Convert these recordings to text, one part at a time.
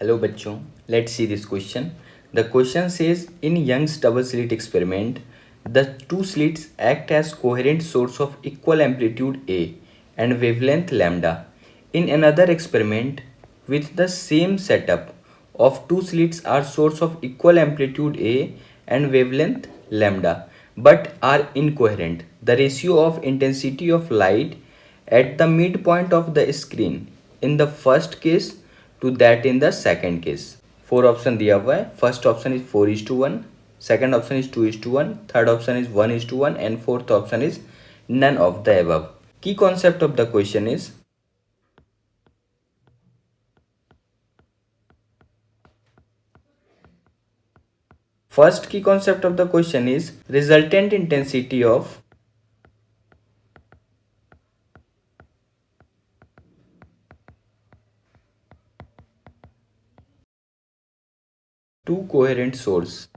Hello बच्चों, let's see this question. The question says in Young's double slit experiment, the two slits act as coherent source of equal amplitude A and wavelength lambda. In another experiment with the same setup of two slits are source of equal amplitude A and wavelength lambda but are incoherent. The ratio of intensity of light at the midpoint of the screen in the first case to that in the second case. Four option दिया हुआ है। First option is 4:1, second option is 2:1, third option is 1:1 and fourth option is none of the above. Key concept of the question is first key concept of the question is resultant intensity of two coherent source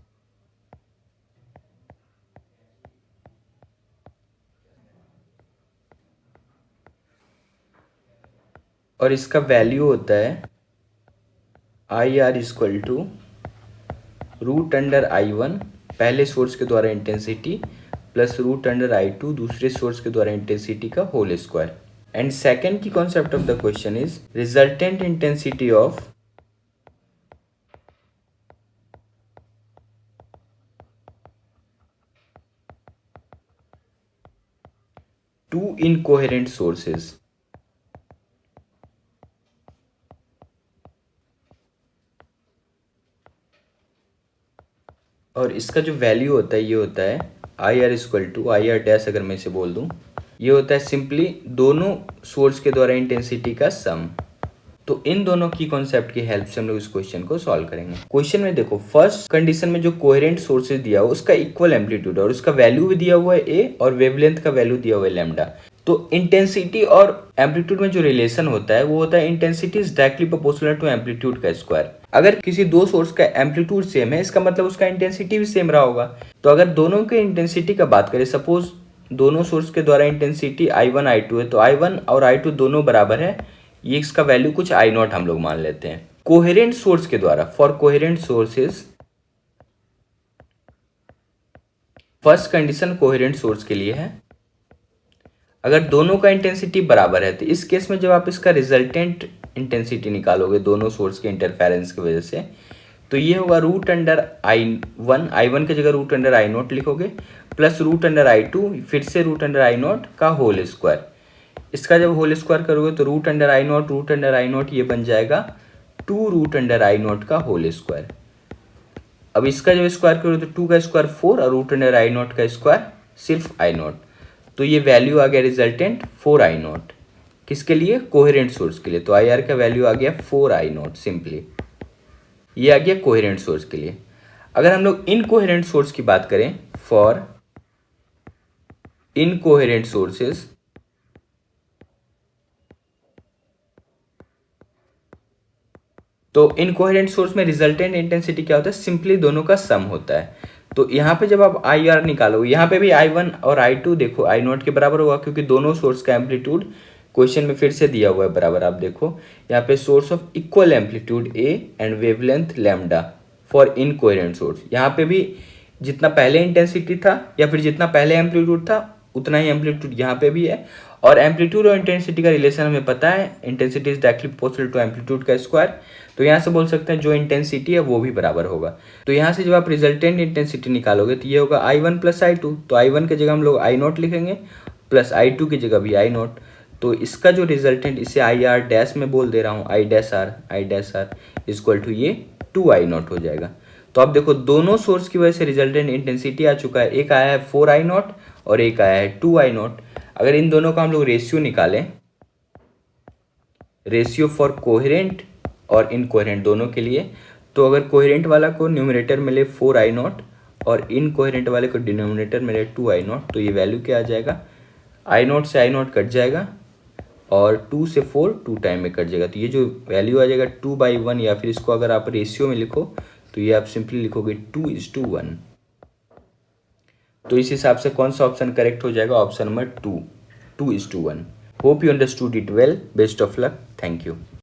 और इसका value होता है IR √√I1 पहले source के द्वारा intensity plus √√I2 दूसरे source के द्वारा इंटेंसिटी का होल स्क्वायर। एंड सेकेंड की concept of the question is resultant intensity of two incoherent sources. और इसका जो वैल्यू होता है ये होता है IR अगर मैं इसे बोल दूं, ये होता है सिंपली दोनों सोर्स के द्वारा इंटेंसिटी का सम। तो इन दोनों की कॉन्सेप्ट की हेल्प से हम लोग इस क्वेश्चन को सॉल्व करेंगे। क्वेश्चन में देखो, फर्स्ट कंडीशन में जो कोहेरेंट सोर्सेज दिया हुआ उसका इक्वल एम्पलीट्यूड और उसका वैल्यू भी दिया हुआ है ए और वेवलेंथ का वैल्यू दिया हुआ है लैम्डा। तो इंटेंसिटी और एम्पलीट्यूड में जो रिलेशन होता है वो होता है intensity is directly proportional to amplitude का स्क्वायर। अगर किसी दो सोर्स का एम्पलीट्यूड सेम है इसका मतलब उसका इंटेंसिटी भी सेम रहा होगा। तो अगर दोनों के इंटेंसिटी का बात करें, सपोज दोनों सोर्स के द्वारा इंटेंसिटी I1 I2 है, तो I1 और I2 दोनों बराबर है। ये इसका वैल्यू कुछ I0 हम लोग मान लेते हैं। कोहेरेंट सोर्स के द्वारा, for coherent sources, first condition coherent source के लिए है, अगर दोनों का इंटेंसिटी बराबर है तो इस केस में जब आप इसका रिजल्टेंट इंटेंसिटी निकालोगे दोनों सोर्स के इंटरफेरेंस की वजह से, तो ये होगा √I1 की जगह √I0 लिखोगे प्लस √I2 फिर से √I0 का होल स्क्वायर। इसका जब होल स्क्वायर करोगे तो √I0 ये बन जाएगा 2√I0 का होल स्क्वायर। अब इसका जब स्क्वायर करोगे तो 2 का स्क्वायर 4 और √I0 का स्क्वायर सिर्फ I0। तो ये वैल्यू आ गया रिजल्टेंट 4I0 किसके लिए, कोहेरेंट सोर्स के लिए। तो IR का वैल्यू आ गया 4I0 सिंपली, ये आ गया कोहेरेंट सोर्स के लिए। अगर हम लोग इनकोहेरेंट सोर्स की बात करें, फॉर इनकोहेरेंट सोर्सेस, तो इनकोहेरेंट सोर्स में रिजल्टेंट इंटेंसिटी क्या होता है, सिंपली दोनों का सम होता है। तो यहाँ पे जब आप IR निकालोगे, यहाँ पे भी I1 और I2 देखो I0 के बराबर होगा क्योंकि दोनों सोर्स का एम्पलीट्यूड क्वेश्चन में फिर से दिया हुआ है बराबर। आप देखो यहाँ पे source of equal amplitude A and wavelength lambda for incoherent source. यहाँ पे भी जितना पहले इंटेंसिटी था या फिर जितना पहले एम्पलीट्यूड था उतना ही एम्पलीट्यूड यहाँ पे भी है। और एम्पलीट्यूड और इंटेंसिटी का रिलेशन हमें पता है, intensity is directly proportional to amplitude का स्क्वायर। तो यहाँ से बोल सकते हैं जो इंटेंसिटी है वो भी बराबर होगा। तो यहाँ से जब आप रिजल्टेंट इंटेंसिटी निकालोगे तो ये होगा I1 प्लस I2। तो I1 की जगह हम लोग I0 लिखेंगे प्लस I2 की जगह भी I0। तो इसका जो रिजल्टेंट, इसे IR डैश में बोल दे रहा हूँ, I dash R equal to ये 2I0 हो जाएगा। तो आप देखो दोनों सोर्स की वजह से रिजल्टेंट इंटेंसिटी आ चुका है, एक आया है 4I0 और एक आया है 2I0। अगर इन दोनों का हम लोग रेशियो निकालें, रेशियो फॉर कोहेरेंट और इनकोहेरेंट दोनों के लिए, तो अगर कोहेरेंट वाला को न्यूमरेटर मिले 4I0 और इनकोहेरेंट वाले को डिनोमिनेटर मिले 2I0, तो ये वैल्यू क्या आ जाएगा, I0 से I0 कट जाएगा और 2 से 4 2 टाइम में कट जाएगा। तो ये जो वैल्यू आ जाएगा 2/1, या फिर इसको अगर आप रेशियो में लिखो तो ये आप सिंपली लिखोगे 2:1। तो इस हिसाब से कौन सा ऑप्शन करेक्ट हो जाएगा, option number 2, 2:1। Hope you understood it well. Best of luck, thank you.